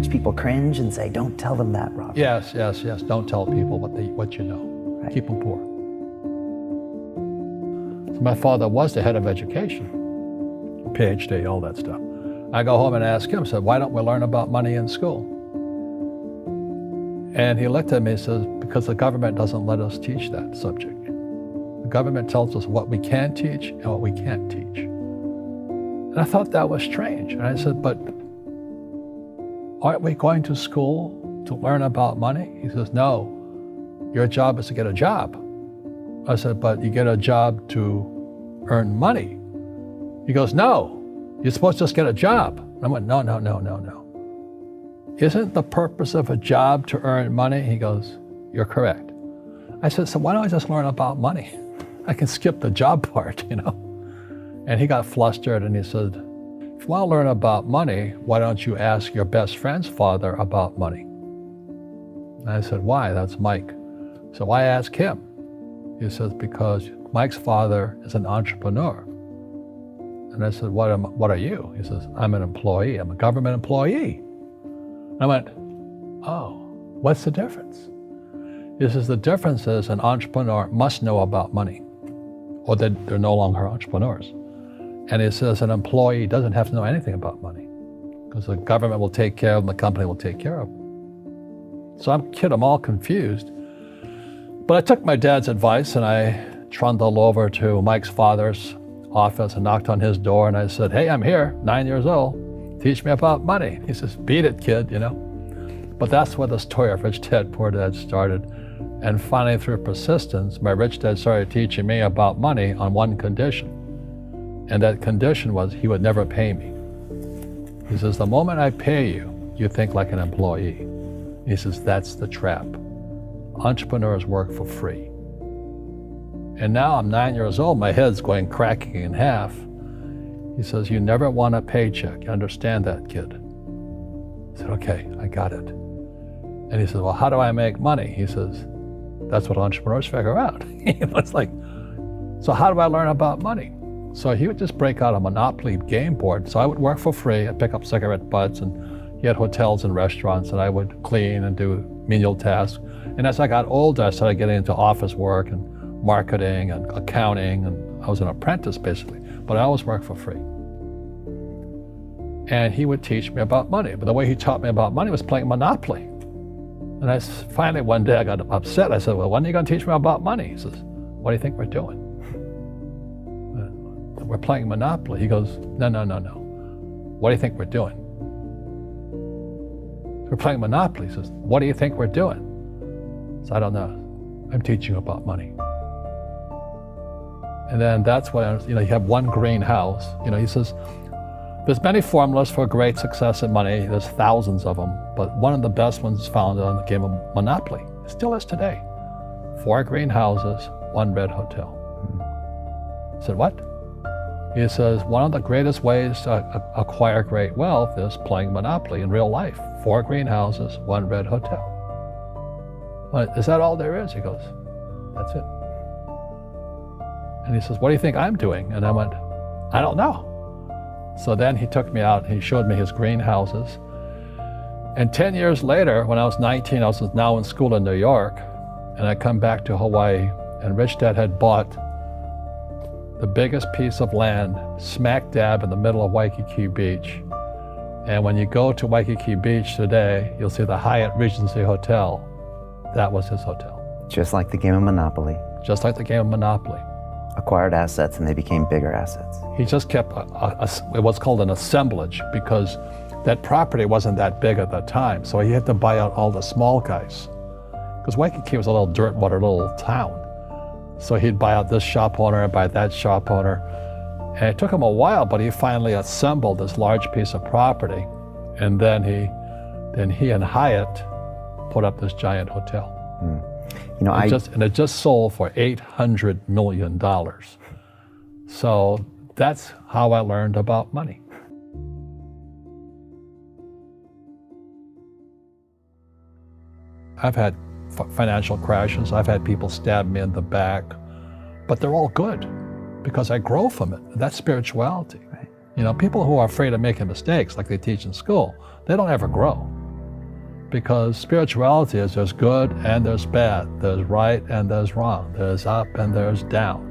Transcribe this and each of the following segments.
teach people cringe and say, don't tell them that, Rob. Yes. Don't tell people what you know. Right. Keep them poor. So my father was the head of education, PhD, all that stuff. I go home and ask him, said, why don't we learn about money in school? And he looked at me and says, because the government doesn't let us teach that subject. The government tells us what we can teach and what we can't teach. And I thought that was strange. And I said, but aren't we going to school to learn about money? He says, no, your job is to get a job. I said, but you get a job to earn money. He goes, no, you're supposed to just get a job. And I went, no. Isn't the purpose of a job to earn money? He goes, you're correct. I said, so why don't I just learn about money? I can skip the job part, you know? And he got flustered and he said, if you want to learn about money, why don't you ask your best friend's father about money? And I said, why? That's Mike. So I asked him. He says, because Mike's father is an entrepreneur. And I said, what are you? He says, I'm an employee. I'm a government employee. I went, oh, what's the difference? He says, the difference is an entrepreneur must know about money, or they're no longer entrepreneurs. And he says an employee doesn't have to know anything about money, because the government will take care of them, the company will take care of them. So I'm all confused. But I took my dad's advice and I trundled over to Mike's father's office and knocked on his door and I said, hey, I'm here, 9 years old. Teach me about money. He says, beat it, kid, you know. But that's where the story of Rich Dad, Poor Dad started. And finally, through persistence, my rich dad started teaching me about money on one condition. And that condition was he would never pay me. He says, the moment I pay you, you think like an employee. He says, that's the trap. Entrepreneurs work for free. And now I'm 9 years old, my head's going cracking in half. He says, you never want a paycheck. You understand that, kid? I said, okay, I got it. And he says, well, how do I make money? He says, that's what entrepreneurs figure out. It's like, so how do I learn about money? So he would just break out a Monopoly game board. So I would work for free. I'd pick up cigarette butts, and he had hotels and restaurants, and I would clean and do menial tasks. And as I got older, I started getting into office work and marketing and accounting, and I was an apprentice basically, but I always worked for free. And he would teach me about money, but the way he taught me about money was playing Monopoly. And finally one day I got upset. I said, well, when are you going to teach me about money? He says, what do you think we're doing? We're playing Monopoly. He goes, no. What do you think we're doing? We're playing Monopoly. He says, what do you think we're doing? So I don't know. I'm teaching you about money. And then that's when, you have one greenhouse. He says, there's many formulas for great success in money. There's thousands of them, but one of the best ones is found on the game of Monopoly. It still is today. 4 greenhouses, 1 red hotel. I said, what? He says, one of the greatest ways to acquire great wealth is playing Monopoly in real life. 4 greenhouses, 1 red hotel. Well, is that all there is? He goes, that's it. And he says, what do you think I'm doing? And I went, I don't know. So then he took me out and he showed me his greenhouses. And 10 years later, when I was 19, I was now in school in New York, and I come back to Hawaii, and Rich Dad had bought the biggest piece of land smack dab in the middle of Waikiki Beach. And when you go to Waikiki Beach today, you'll see the Hyatt Regency Hotel. That was his hotel. Just like the game of Monopoly. Just like the game of Monopoly. Acquired assets and they became bigger assets. He just kept what's called an assemblage, because that property wasn't that big at the time. So he had to buy out all the small guys. Because Waikiki was a little dirtwater little town. So he'd buy out this shop owner and buy that shop owner. And it took him a while, but he finally assembled this large piece of property. And then he and Hyatt put up this giant hotel. It just sold for $800 million. So that's how I learned about money. I've had financial crashes. I've had people stab me in the back, but they're all good because I grow from it. That's spirituality. Right. People who are afraid of making mistakes, like they teach in school, they don't ever grow. because spirituality is there's good and there's bad, there's right and there's wrong, there's up and there's down.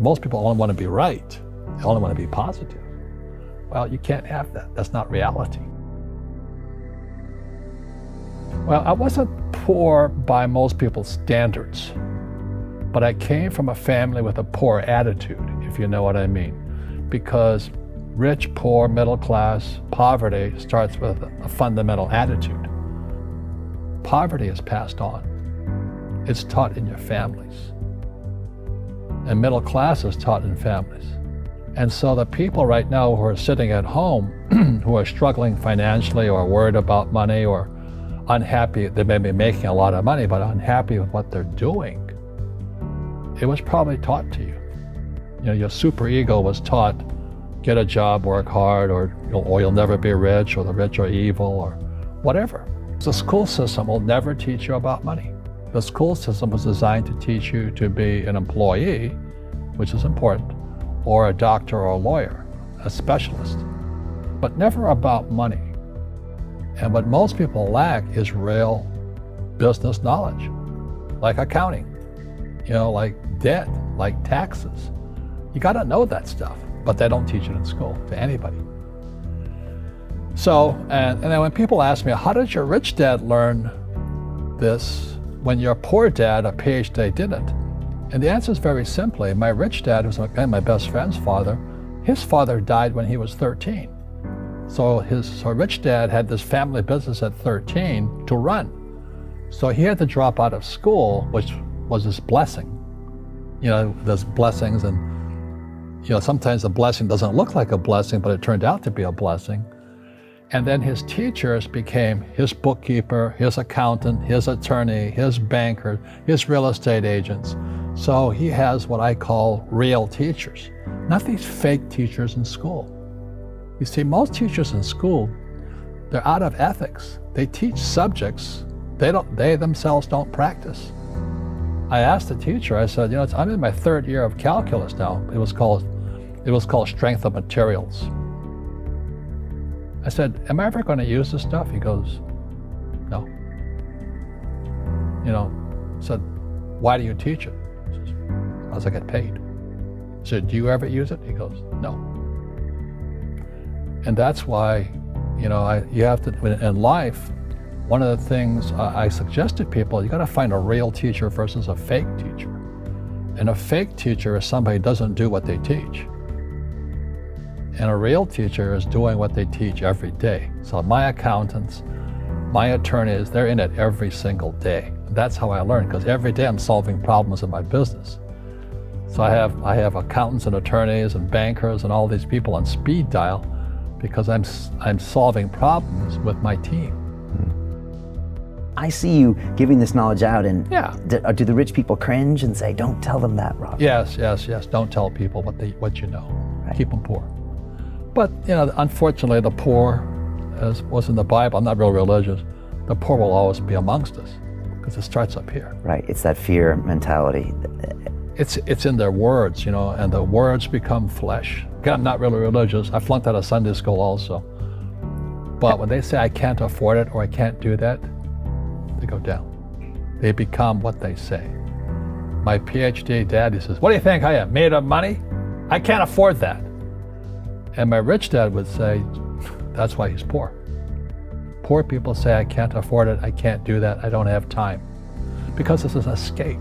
Most people only want to be right, they only want to be positive. Well, you can't have that. That's not reality. Well, I wasn't poor by most people's standards, but I came from a family with a poor attitude, if you know what I mean. Because rich, poor, middle class, poverty starts with a fundamental attitude. Poverty is passed on. It's taught in your families. And middle class is taught in families. And so the people right now who are sitting at home, who are struggling financially or worried about money or unhappy, they may be making a lot of money, but unhappy with what they're doing, it was probably taught to you. You know, your superego was taught, get a job, work hard, or you'll never be rich, or the rich are evil, or whatever. The school system will never teach you about money. The school system was designed to teach you to be an employee, which is important, or a doctor or a lawyer, a specialist, but never about money. And what most people lack is real business knowledge, like accounting, like debt, like taxes. You got to know that stuff, but they don't teach it in school to anybody. So, and then when people ask me, how did your rich dad learn this when your poor dad, a PhD, didn't? And the answer is very simply, my rich dad, who's my best friend's father, his father died when he was 13. So his rich dad had this family business at 13 to run. So he had to drop out of school, which was his blessing. There's blessings, and sometimes the blessing doesn't look like a blessing, but it turned out to be a blessing. And then his teachers became his bookkeeper, his accountant, his attorney, his banker, his real estate agents. So he has what I call real teachers, not these fake teachers in school. You see, most teachers in school, they're out of ethics. They teach subjects they themselves don't practice. I asked the teacher, I said, I'm in my third year of calculus now. It was called strength of materials. I said, am I ever going to use this stuff? He goes, no. I said, why do you teach it? He says, because I get paid. I said, do you ever use it? He goes, no. And that's why, you have to, in life, one of the things I suggest to people, you got to find a real teacher versus a fake teacher. And a fake teacher is somebody who doesn't do what they teach. And a real teacher is doing what they teach every day. So my accountants, my attorneys, they're in it every single day. That's how I learn, because every day I'm solving problems in my business. So I have accountants and attorneys and bankers and all these people on speed dial because I'm solving problems with my team. I see you giving this knowledge out, and yeah. Do the rich people cringe and say, don't tell them that, Rob? Yes. Don't tell people what you know. Right. Keep them poor. But, unfortunately, the poor, as was in the Bible, I'm not real religious, the poor will always be amongst us because it starts up here. Right, it's that fear mentality. It's in their words, and the words become flesh. Again, I'm not really religious. I flunked out of Sunday school also. But when they say I can't afford it or I can't do that, they go down. They become what they say. My PhD daddy says, what do you think I am, made of money? I can't afford that. And my rich dad would say, that's why he's poor. Poor people say, I can't afford it, I can't do that, I don't have time. Because it's an escape.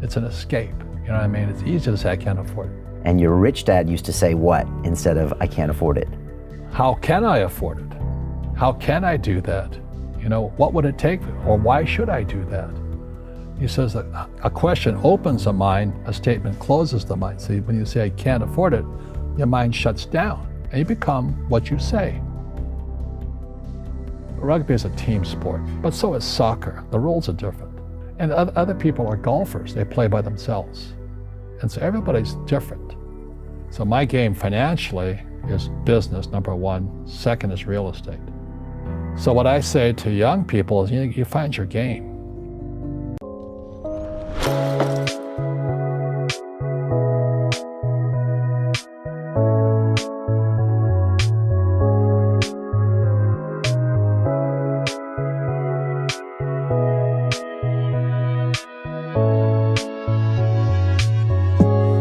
It's an escape, you know what I mean? It's easy to say, I can't afford it. And your rich dad used to say what instead of, I can't afford it? How can I afford it? How can I do that? What would it take, or why should I do that? He says that a question opens the mind, a statement closes the mind. See, when you say, I can't afford it, your mind shuts down, and you become what you say. Rugby is a team sport, but so is soccer. The rules are different. And other people are golfers. They play by themselves. And so everybody's different. So my game financially is business, number one. Second is real estate. So what I say to young people is, you find your game.